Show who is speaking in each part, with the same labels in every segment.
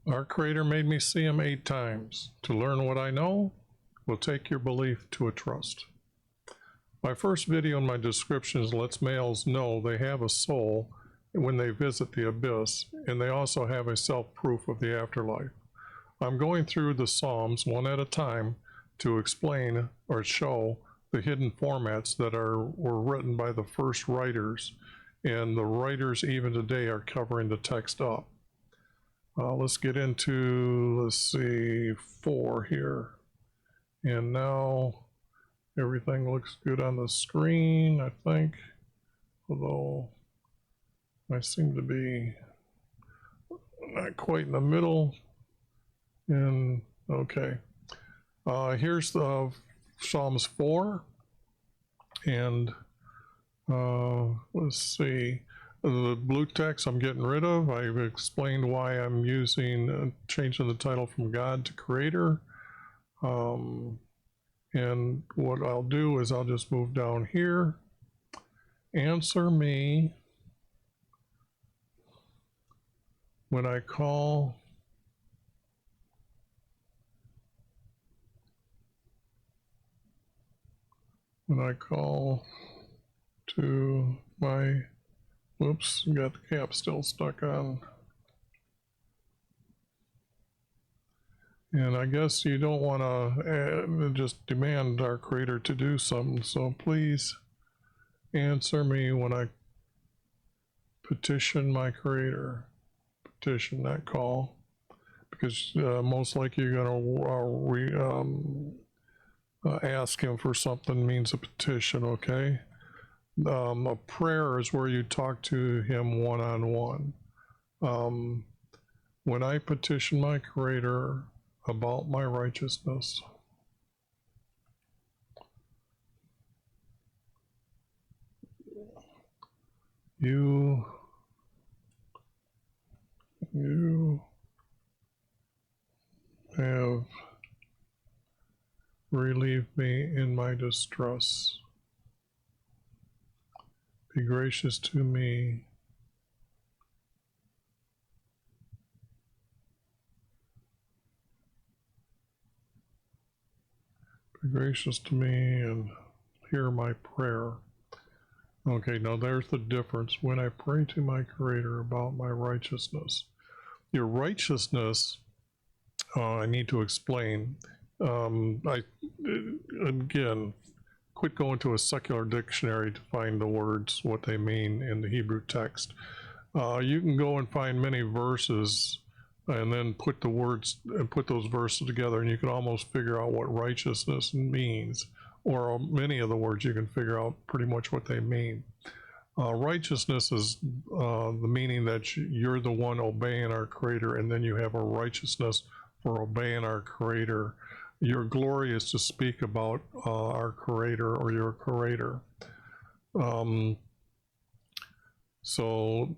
Speaker 1: Our Creator made me see Him 8 times. To learn what I know will take your belief to a trust. My first video in my descriptions lets males know they have a soul when they visit the abyss, and they also have a self-proof of the afterlife. I'm going through the Psalms one at a time to explain or show the hidden formats that were written by the first writers, and the writers even today are covering the text up. Let's get into, let's see, 4 here. And now everything looks good on the screen, I think, although I seem to be not quite in the middle. And okay, here's the Psalms 4, and let's see, the blue text I'm getting rid of. I've explained why I'm using changing the title from God to Creator. And what I'll do is I'll just move down here. Answer me when I call to my, whoops, got the cap still stuck on. And I guess you don't want to just demand our Creator to do something, so please answer me when I petition my Creator. Petition, not call, because most likely you're going to ask Him for something means a petition, okay? A prayer is where you talk to Him one-on-one. When I petition my Creator about my righteousness, you have relieved me in my distress. Be gracious to me. Be gracious to me and hear my prayer. Okay, now there's the difference. When I pray to my Creator about my righteousness. Your righteousness, I need to explain. Again, quit going to a secular dictionary to find the words, what they mean in the Hebrew text. You can go and find many verses and then put the words and put those verses together, and you can almost figure out what righteousness means, or many of the words you can figure out pretty much what they mean. Righteousness is the meaning that you're the one obeying our Creator, and then you have a righteousness for obeying our Creator. Your glory is to speak about our Creator or your Creator. So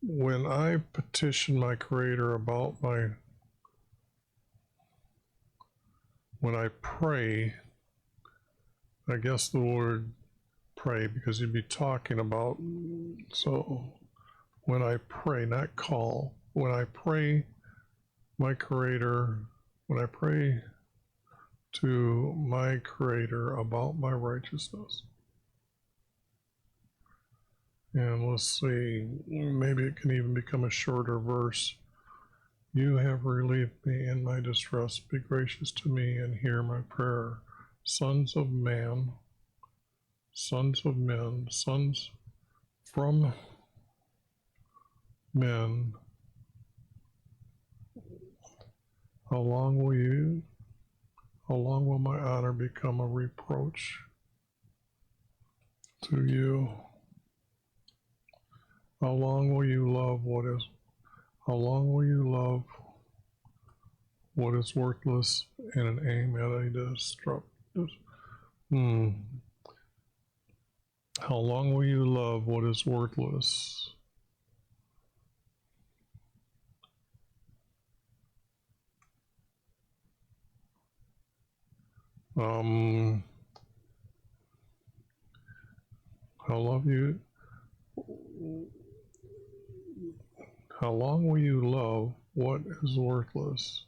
Speaker 1: when I petition my Creator about when I pray, I guess the word pray, because you'd be talking about, so when I pray, not call, when I pray my Creator, when I pray to my Creator about my righteousness. And let's see, maybe it can even become a shorter verse. You have relieved me in my distress. Be gracious to me and hear my prayer. Sons of man, sons of men, sons from men, how long will my honor become a reproach to you? How long will you love what is worthless and an aim at a destructive? How long will you love what is worthless? How long will you love what is worthless.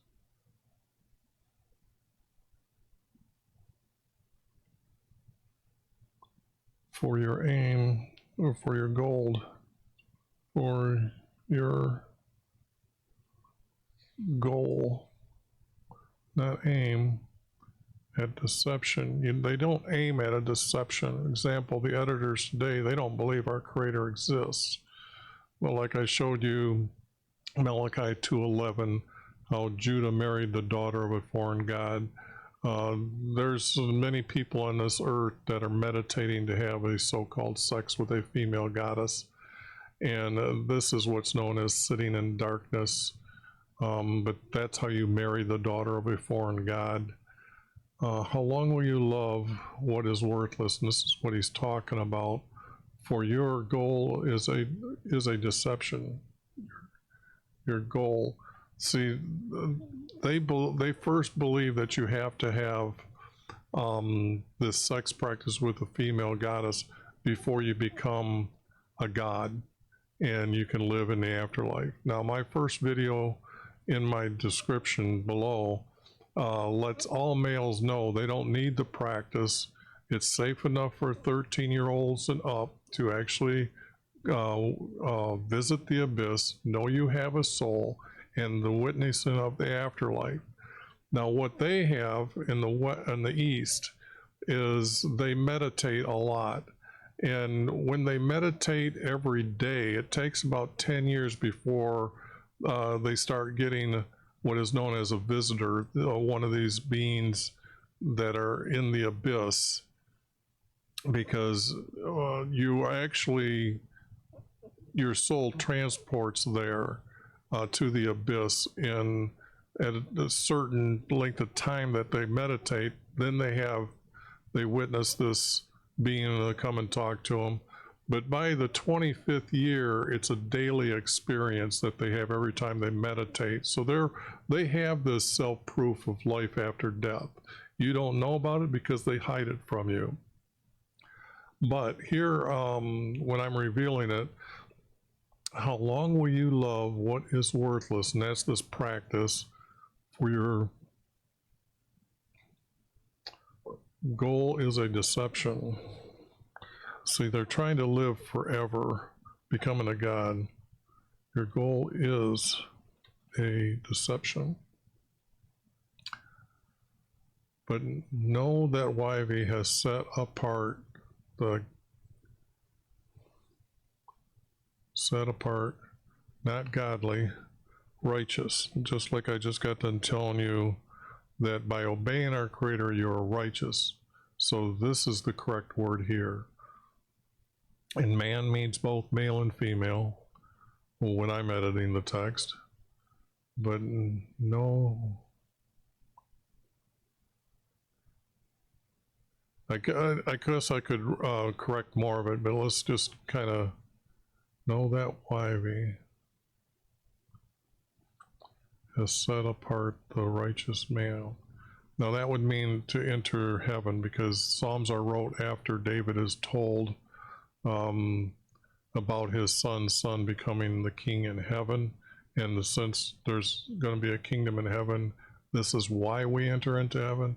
Speaker 1: For your aim, or for your gold, for your goal, not aim at deception. They don't aim at a deception. Example, the editors today, they don't believe our Creator exists. Well, like I showed you, Malachi 2:11, how Judah married the daughter of a foreign god. There's many people on this earth that are meditating to have a so-called sex with a female goddess. And this is what's known as sitting in darkness. But that's how you marry the daughter of a foreign god. How long will you love what is worthless? And this is what he's talking about. For your goal is a deception. Your goal. See, they first believe that you have to have this sex practice with a female goddess before you become a god and you can live in the afterlife. Now, my first video in my description below lets all males know they don't need the practice. It's safe enough for 13-year-olds and up to actually visit the abyss, know you have a soul, and the witnessing of the afterlife. Now, what they have in the East is they meditate a lot. And when they meditate every day, it takes about 10 years before they start getting what is known as a visitor, one of these beings that are in the abyss, because your soul transports there to the abyss in at a certain length of time that they meditate. Then they witness this being come and talk to them. But by the 25th year, it's a daily experience that they have every time they meditate. So they have this self-proof of life after death. You don't know about it because they hide it from you. But here, when I'm revealing it, how long will you love what is worthless? And that's this practice for your goal is a deception. See, they're trying to live forever, becoming a god. Your goal is a deception. But know that YHVH has set apart not godly, righteous. Just like I just got done telling you that by obeying our Creator, you are righteous. So this is the correct word here. And man means both male and female when I'm editing the text. But no, I guess I could correct more of it, but let's just kind of know that YHVH has set apart the righteous man. Now that would mean to enter heaven, because Psalms are wrote after David is told about his son's son becoming the king in heaven. And since there's going to be a kingdom in heaven, this is why we enter into heaven.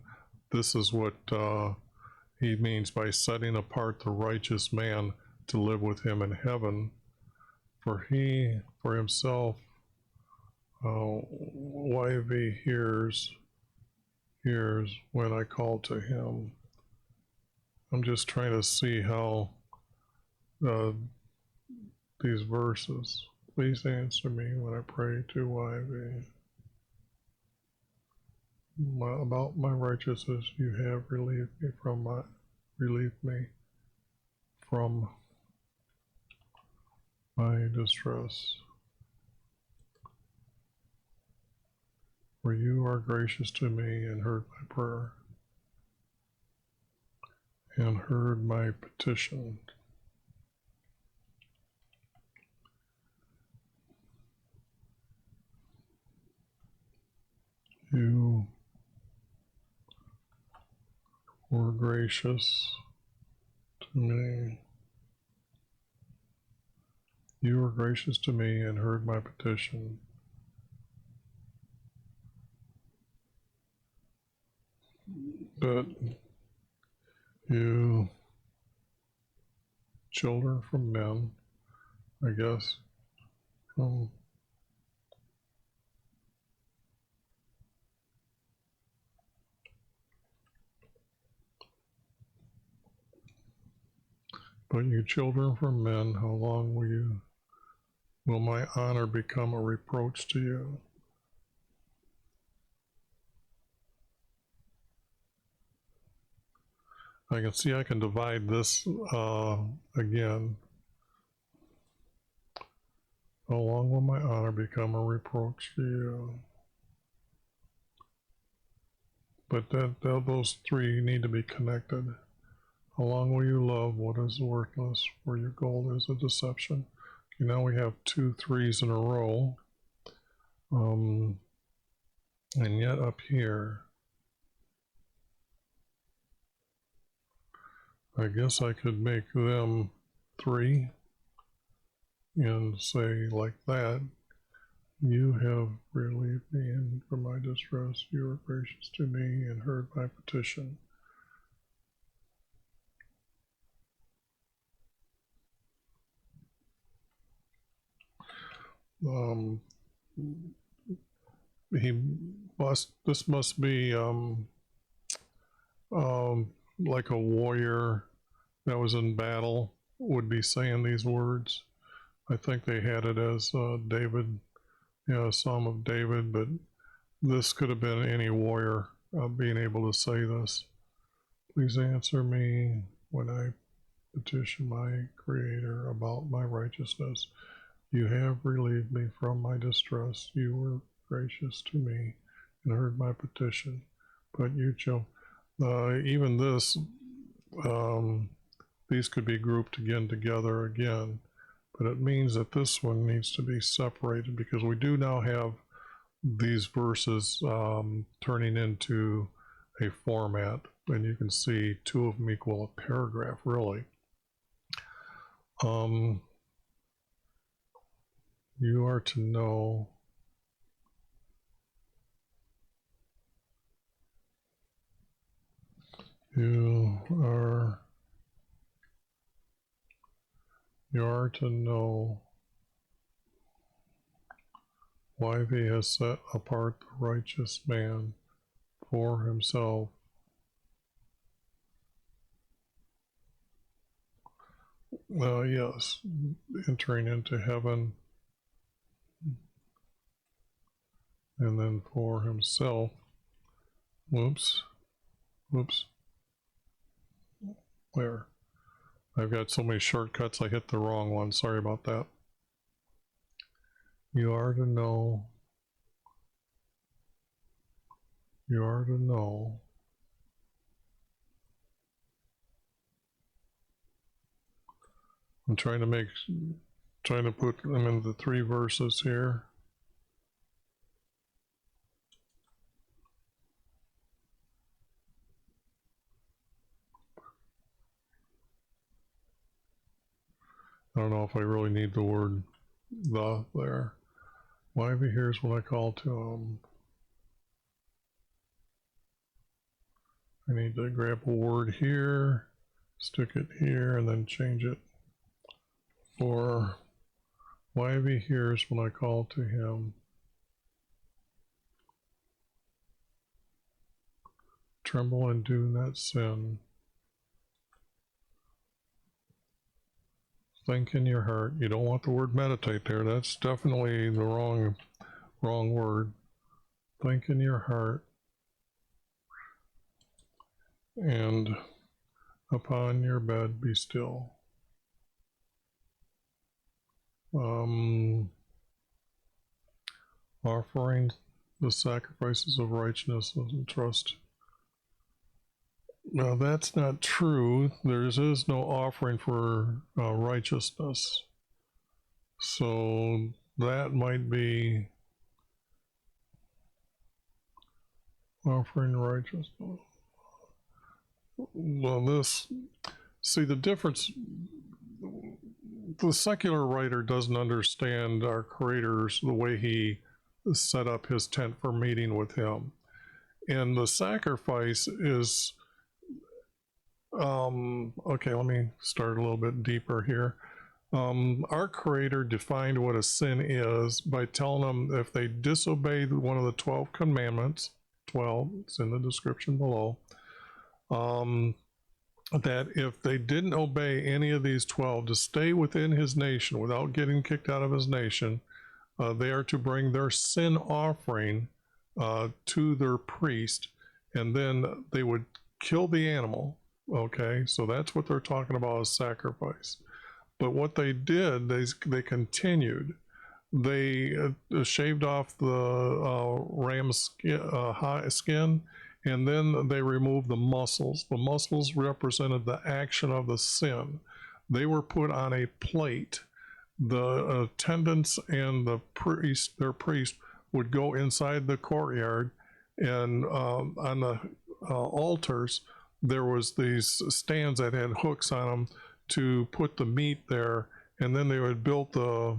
Speaker 1: This is what he means by setting apart the righteous man to live with him in heaven. For himself, YHVH hears when I call to him. I'm just trying to see how these verses. Please answer me when I pray to YHVH. About my righteousness, you have relieved me from my distress. For you are gracious to me and heard my prayer and heard my petition. You were gracious to me. You were gracious to me and heard my petition but you children from men, I guess, but you children from men, how long will my honor become a reproach to you? I can see I can divide this again. How long will my honor become a reproach to you? But those three need to be connected. How long will you love what is worthless, for your gold is a deception? Okay, now we have 2 3s in a row. And yet up here, I guess I could make them 3 and say like that. You have relieved me from my distress. You were gracious to me and heard my petition. This must be like a warrior that was in battle would be saying these words. I think they had it as David, Psalm of David, but this could have been any warrior being able to say this. Please answer me when I petition my Creator about my righteousness. You have relieved me from my distress. You were gracious to me and heard my petition. But you even this, these could be grouped together again, but it means that this one needs to be separated because we do now have these verses turning into a format, and you can see 2 of them equal a paragraph, really. You are to know you are to know YHVH has set apart the righteous man for himself. Yes, entering into heaven, and then for himself. Whoops. There. I've got so many shortcuts, I hit the wrong one. Sorry about that. You are to know. I'm trying to put them in the 3 verses here. I don't know if I really need the word the there. YHVH hears when I call to him. I need to grab a word here, stick it here, and then change it. For YHVH hears when I call to him. Tremble and do not sin. Think in your heart. You don't want the word meditate there. That's definitely the wrong word. Think in your heart. And upon your bed be still. Offering the sacrifices of righteousness and trust. Now that's not true. There is no offering for righteousness. So that might be offering righteousness. Well, see the difference. The secular writer doesn't understand our Creator's, the way he set up his tent for meeting with him. And the sacrifice is, okay, let me start a little bit deeper here. Our Creator defined what a sin is by telling them if they disobeyed one of the 12 commandments, 12, it's in the description below, that if they didn't obey any of these 12 to stay within his nation without getting kicked out of his nation, they are to bring their sin offering to their priest, and then they would kill the animal. Okay, so that's what they're talking about as sacrifice. But what they did, they continued. They shaved off the ram's skin, and then they removed the muscles. The muscles represented the action of the sin. They were put on a plate. The attendants and the priest, their priest, would go inside the courtyard, and on the altars, there was these stands that had hooks on them to put the meat there, and then they would build the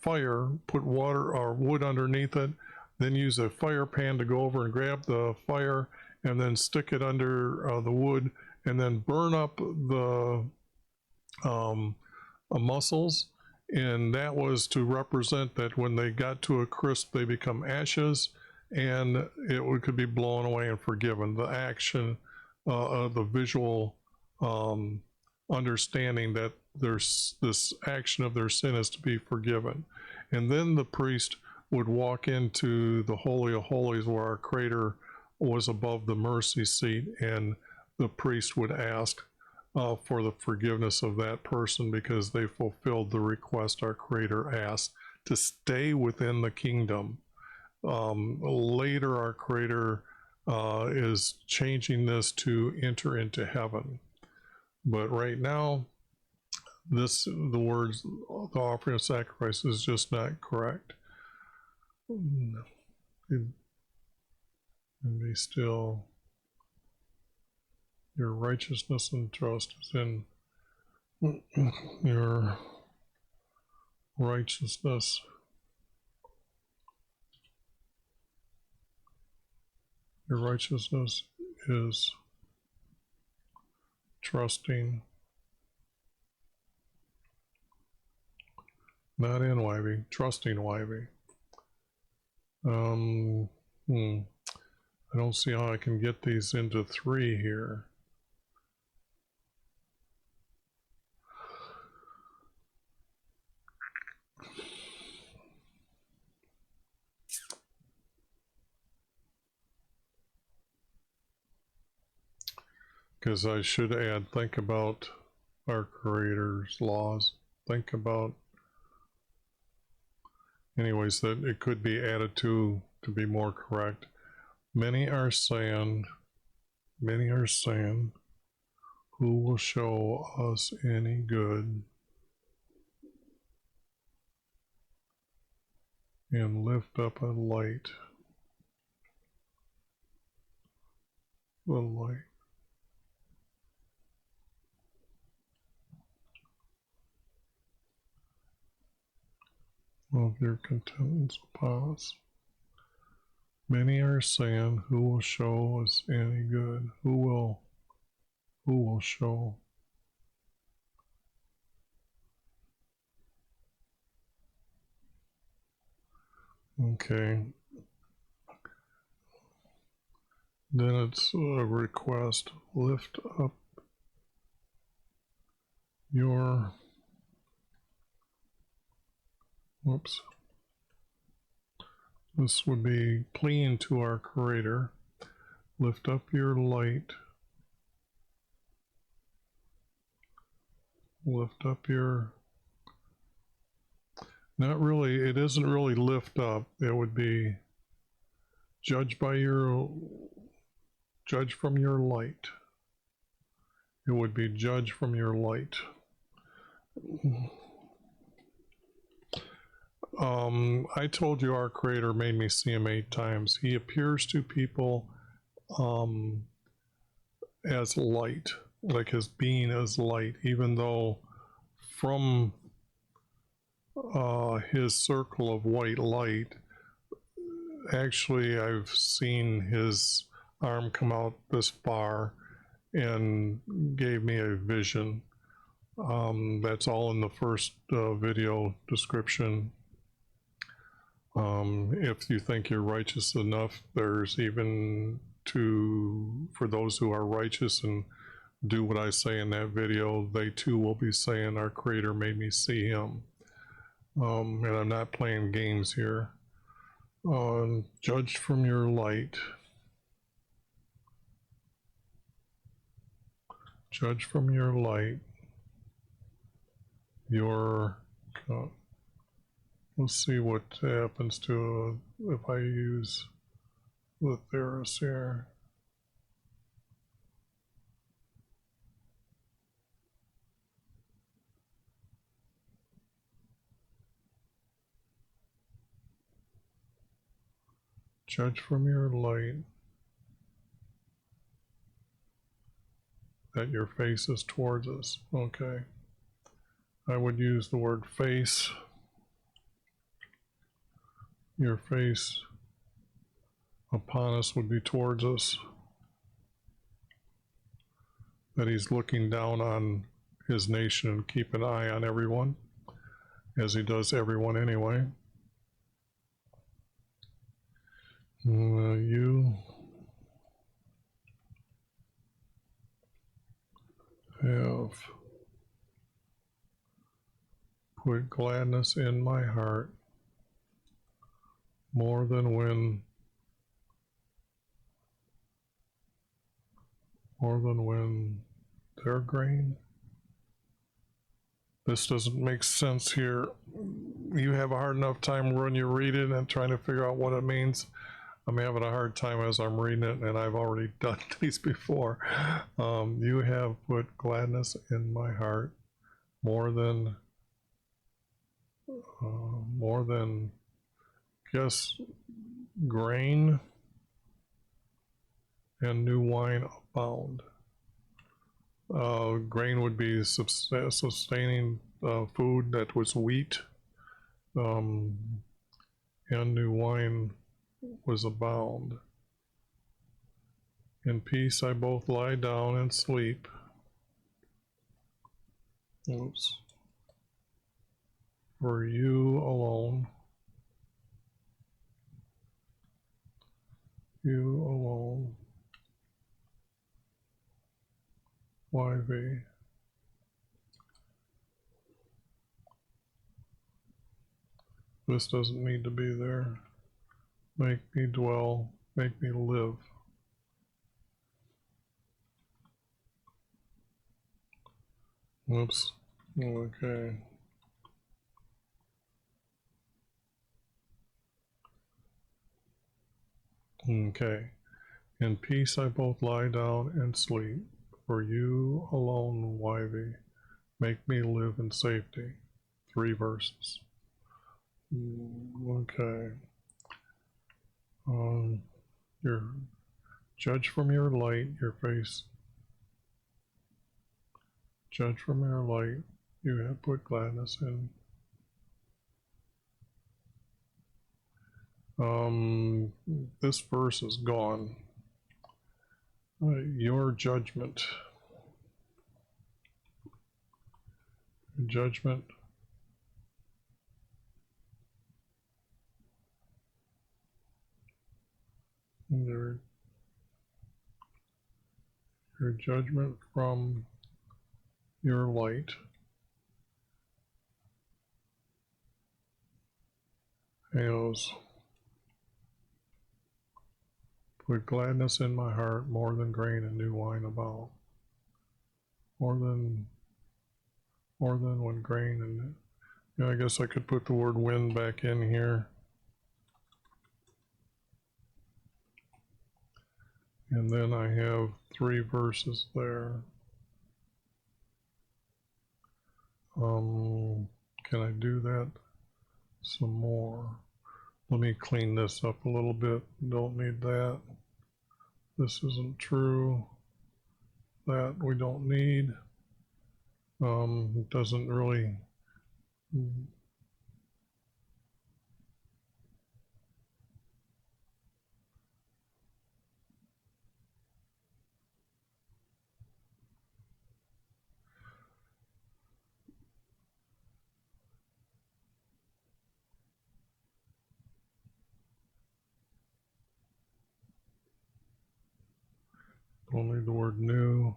Speaker 1: fire, put water or wood underneath it, then use a fire pan to go over and grab the fire, and then stick it under the wood, and then burn up the muscles. And that was to represent that when they got to a crisp, they become ashes, and it could be blown away and forgiven. The action of the visual understanding that there's this action of their sin is to be forgiven. And then the priest would walk into the Holy of Holies, where our Creator was above the mercy seat, and the priest would ask for the forgiveness of that person because they fulfilled the request our Creator asked to stay within the kingdom. Later, our Creator is changing this to enter into heaven. But right now, the words, the offering of sacrifice, is just not correct. And be still. Your righteousness and trust is in your righteousness. Your righteousness is trusting, not in YV, trusting YV. I don't see how I can get these into 3 here. Because I should add, think about our Creator's laws. Think about, anyways, that it could be added to be more correct. Many are saying, who will show us any good and lift up a light? The light. Of your contentments upon us. Many are saying, who will show us any good? Who will show? Okay. Then it's a request. Lift up your, whoops. This would be pleading to our Creator. Lift up your light. Lift up your, not really, it isn't really lift up. It would be judge from your light. It would be judge from your light. I told you our Creator made me see him 8 times. He appears to people as light, like his being as light, even though from his circle of white light, actually, I've seen his arm come out this far and gave me a vision. That's all in the first video description. If you think you're righteous enough, there's even for those who are righteous and do what I say in that video, they too will be saying, our Creator made me see him. And I'm not playing games here. Judged from your light. Judge from your light. Let's see what happens to if I use the theorist here. Judge from your light that your face is towards us. Okay. I would use the word face. Your face upon us would be towards us. That he's looking down on his nation and keep an eye on everyone, as he does everyone anyway. You have put gladness in my heart more than when their grain. This doesn't make sense here. You have a hard enough time when you read it and trying to figure out what it means. I'm having a hard time as I'm reading it, and I've already done these before. You have put gladness in my heart more than guess grain and new wine abound. Grain would be sustaining food that was wheat, and new wine was abound. In peace I both lie down and sleep. Oops. For you alone. You alone. YV. This doesn't need to be there. Make me dwell, make me live. Oops. Okay. Okay. In peace I both lie down and sleep. For you alone, YV, make me live in safety. 3 verses. Okay. Your judge from your light, your face. Judge from your light, you have put gladness in. This verse is gone. Your judgment. Judgment. Your judgment from your light. Hails. Put gladness in my heart more than grain and new wine about. More than when grain and, yeah, I guess I could put the word wind back in here. And then I have 3 verses there. Can I do that some more? Let me clean this up a little bit. Don't need that. This isn't true. That we don't need. It doesn't really. Only the word new.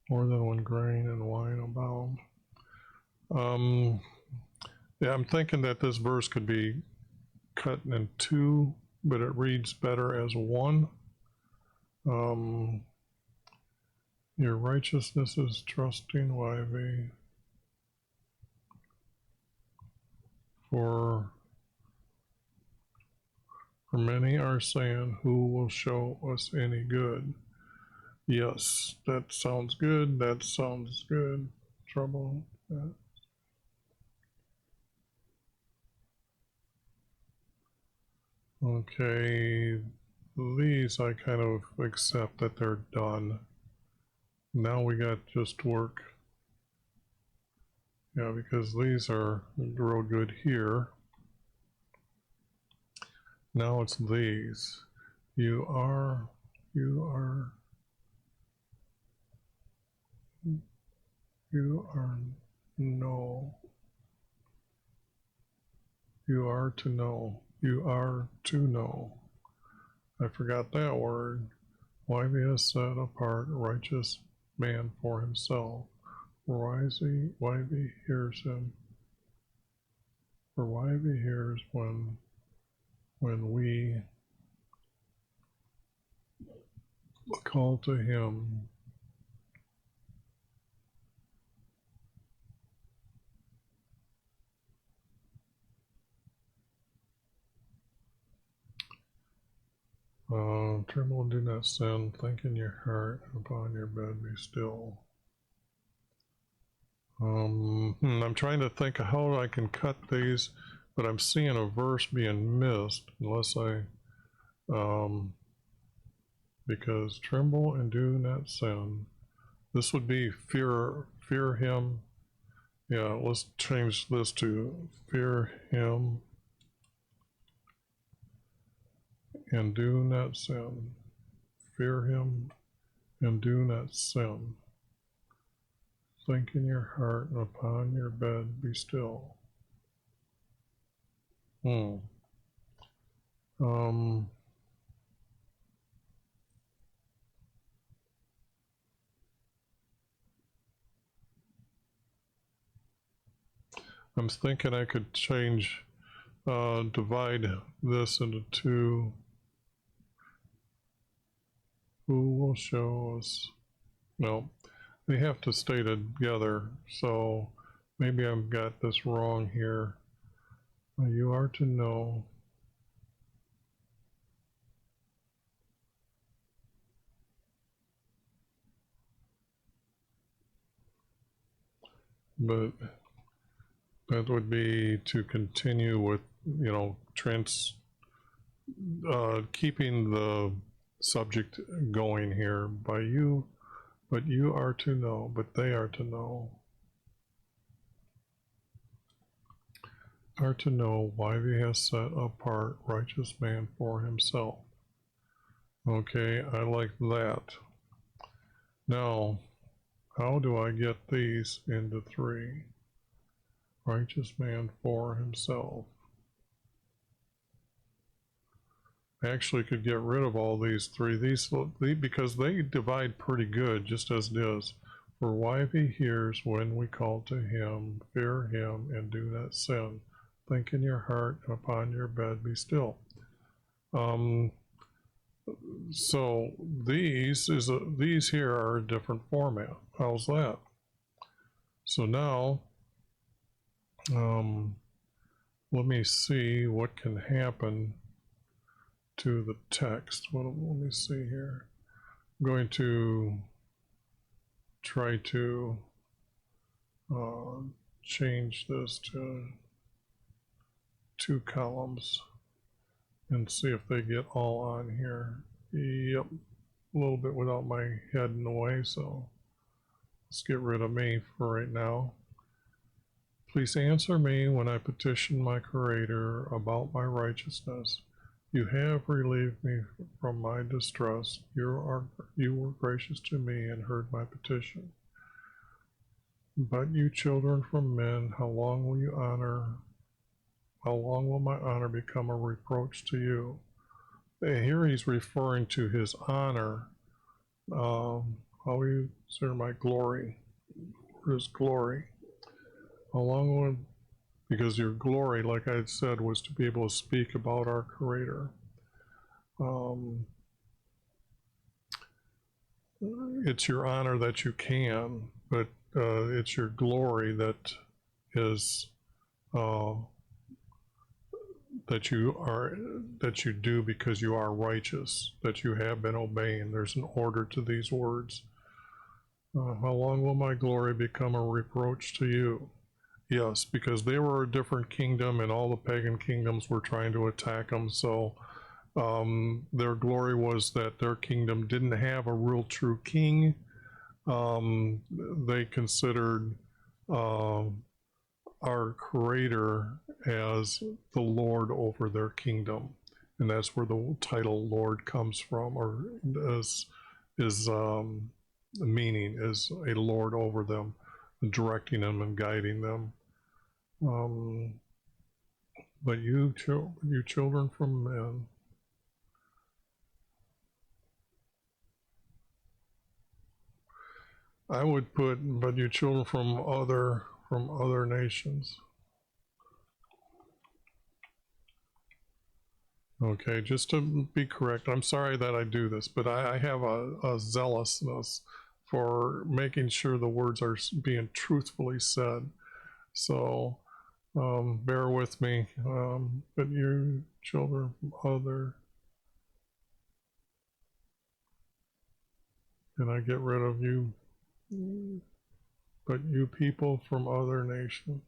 Speaker 1: More than one grain and wine abound. Yeah, I'm thinking that this verse could be cut in two, but it reads better as one. Your righteousness is trusting, YV. For many are saying, who will show us any good? Yes, that sounds good. That sounds good. Trouble. Okay, these I kind of accept that they're done. Now we got just work. Yeah, because these are real good here. Now it's these. You are know. You are to know. You are to know. I forgot that word. YV has set apart righteous man for himself. For YV hears him. For YV hears when we call to him. Tremble and do not sin. Think in your heart, upon your bed be still. I'm trying to think of how I can cut these, but I'm seeing a verse being missed unless I, because tremble and do not sin. This would be fear him. Yeah, let's change this to fear him and do not sin. Fear him and do not sin. Think in your heart and upon your bed be still. I'm thinking I could change, divide this into two. Who will show us? No, they have to stay together, so maybe I've got this wrong here. You are to know. But that would be to continue with, keeping the subject going here by you, but you are to know, but they are to know. Are to know why he has set apart righteous man for himself. Okay, I like that. Now, how do I get these into three? Righteous man for himself. I actually could get rid of all these three, because they divide pretty good, just as it is. For YV hears when we call to him, fear him, and do not sin. Think in your heart, and upon your bed be still. So these here are a different format. How's that? So now, let me see what can happen to the text. Let me see here. I'm going to try to change this to 2 columns and see if they get all on here. Yep, a little bit without my head in the way, so let's get rid of me for right now. Please answer me when I petition my Creator about my righteousness. You have relieved me from my distress. You were gracious to me and heard my petition. But you children from men, how long will my honor become a reproach to you? here he's referring to his honor. How you consider my glory, his glory. How long would, because your glory, like I had said, was to be able to speak about our Creator. It's your honor that you can, but it's your glory that is that you do because you are righteous, that you have been obeying. There's an order to these words. How long will my glory become a reproach to you? Yes, because they were a different kingdom and all the pagan kingdoms were trying to attack them. So their glory was that their kingdom didn't have a real true king. They considered our Creator as the Lord over their kingdom. And that's where the title Lord comes from, or is meaning is a Lord over them, directing them and guiding them. But you children from men, I would put, but you children from other nations. Okay, just to be correct, I'm sorry that I do this, but I have a zealousness for making sure the words are being truthfully said. So bear with me. But you children from other, and I get rid of you, but you people from other nations.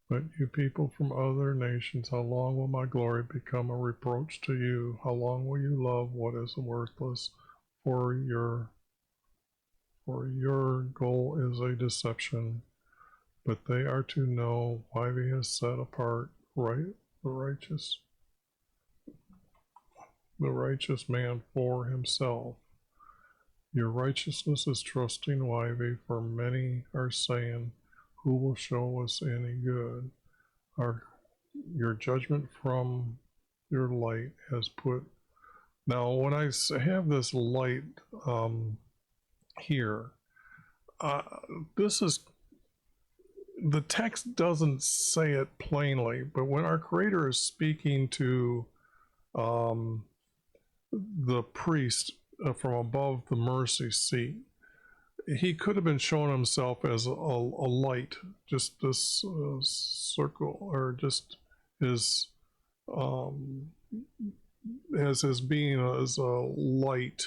Speaker 1: But you people from other nations, how long will my glory become a reproach to you? How long will you love what is worthless? For your goal is a deception, but they are to know why he has set apart the righteous man for himself. Your righteousness is trusting Yahweh, for many are saying, who will show us any good? Your judgment from your light has put. Now, when I have this light here, this is, the text doesn't say it plainly, but when our Creator is speaking to the priest from above the mercy seat, he could have been showing himself as a light, just this circle, or just his as his being as a light,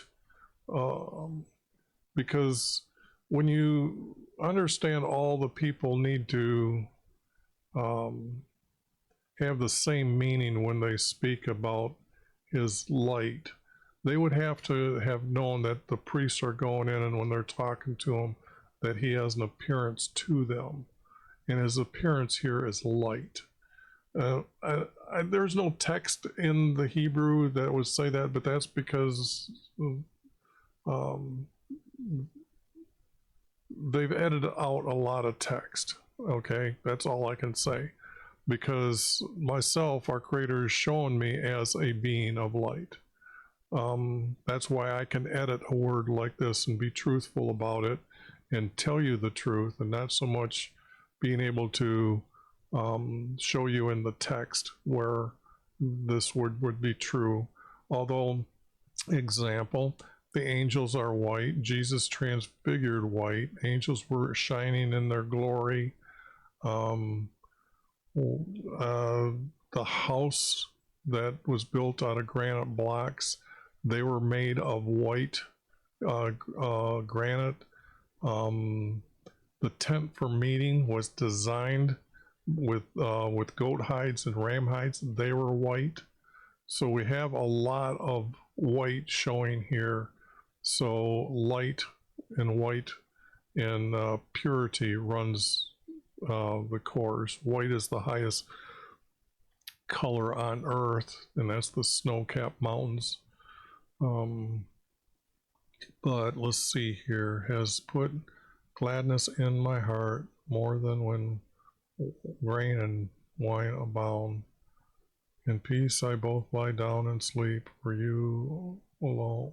Speaker 1: because when you understand all the people need to have the same meaning when they speak about his light, they would have to have known that the priests are going in, and when they're talking to him, that he has an appearance to them, and his appearance here is light. There's no text in the Hebrew that would say that, but that's because they've edited out a lot of text. Okay, that's all I can say, because myself, our Creator, is showing me as a being of light. That's why I can edit a word like this and be truthful about it and tell you the truth, and not so much being able to show you in the text where this word would be true. Although, example, the angels are white, Jesus transfigured white, angels were shining in their glory. The house that was built out of granite blocks, they were made of white granite. The tent for meeting was designed with goat hides and ram hides. They were white. So we have a lot of white showing here. So light and white and purity runs the course. White is the highest color on earth, and that's the snow-capped mountains. But let's see here, has put gladness in my heart more than when grain and wine abound. In peace I both lie down and sleep, for you alone,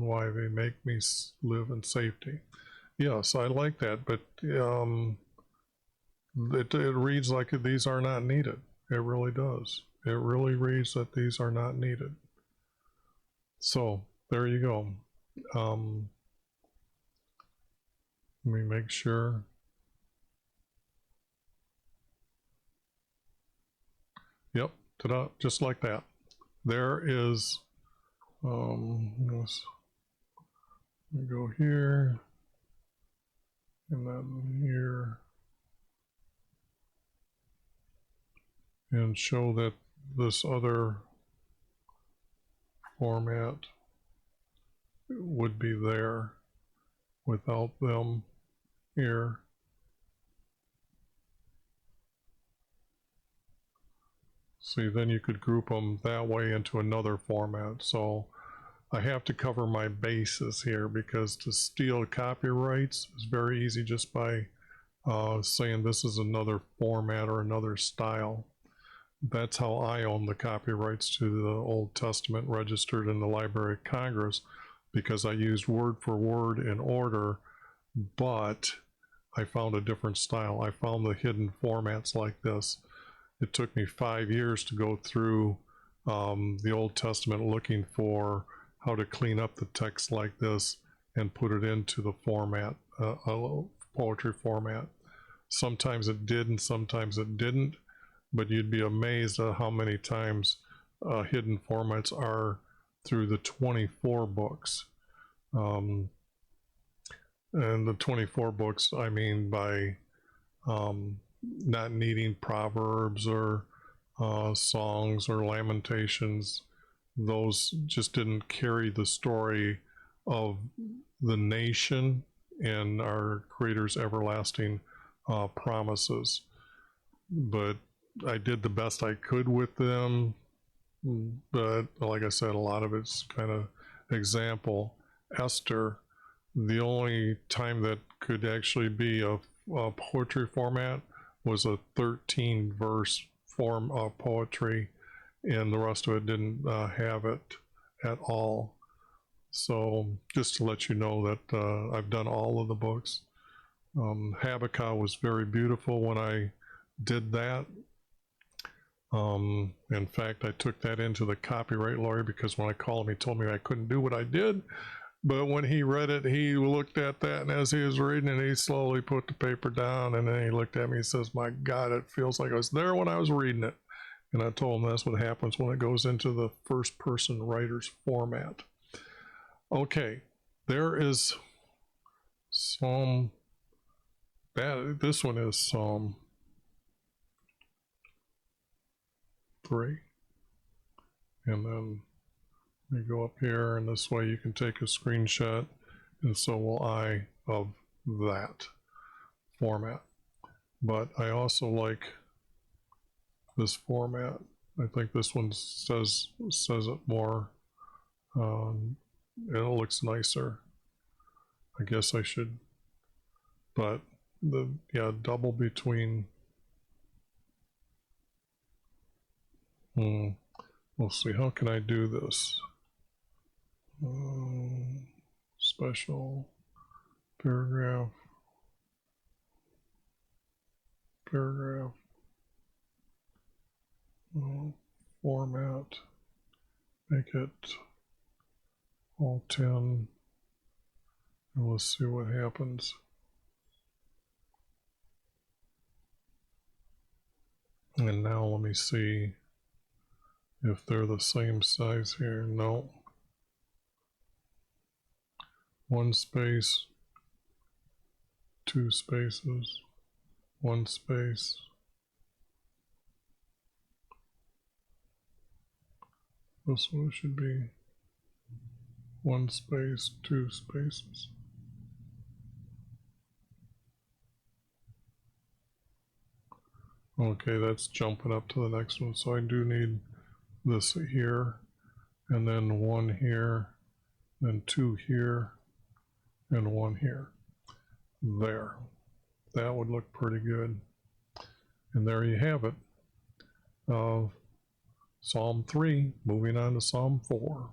Speaker 1: why they make me live in safety. Yes, I like that, but it reads like these are not needed. It really does. It really reads that these are not needed. So there you go. Let me make sure. Yep, ta-da, just like that. There is, let's go here, and then here, and show that this other format would be there without them here. See, then you could group them that way into another format. So I have to cover my bases here, because to steal copyrights is very easy just by saying this is another format or another style. That's how I own the copyrights to the Old Testament registered in the Library of Congress, because I used word for word in order, but I found a different style. I found the hidden formats like this. It took me 5 years to go through the Old Testament looking for how to clean up the text like this and put it into the format, poetry format. Sometimes it did and sometimes it didn't, but you'd be amazed at how many times hidden formats are through the 24 books. And the 24 books, I mean by not needing proverbs or songs or lamentations. Those just didn't carry the story of the nation and our Creator's everlasting promises. But I did the best I could with them. But like I said, a lot of it's kind of example. Esther, the only time that could actually be a poetry format was a 13 verse form of poetry, and the rest of it didn't have it at all. So just to let you know that I've done all of the books. Habakkuk was very beautiful when I did that. In fact, I took that into the copyright lawyer, because when I called him, he told me I couldn't do what I did. But when he read it, he looked at that, and as he was reading it, he slowly put the paper down, and then he looked at me and says, "My God, it feels like I was there when I was reading it." And I told him that's what happens when it goes into the first-person writer's format. Okay, there is Psalm, this one is Psalm 3. And then we go up here, and this way you can take a screenshot, and so will I, of that format. But I also like this format. I think this one says it more. It looks nicer. I guess I should, but double between. We'll see, how can I do this? Special paragraph, format, make it all 10, and let's see what happens. And now let me see if they're the same size here. No. One space, two spaces, one space. This one should be one space, two spaces. Okay, that's jumping up to the next one. So I do need this here, and then one here, then two here, and one here. There. That would look pretty good. And there you have it. Psalm 3, moving on to Psalm 4.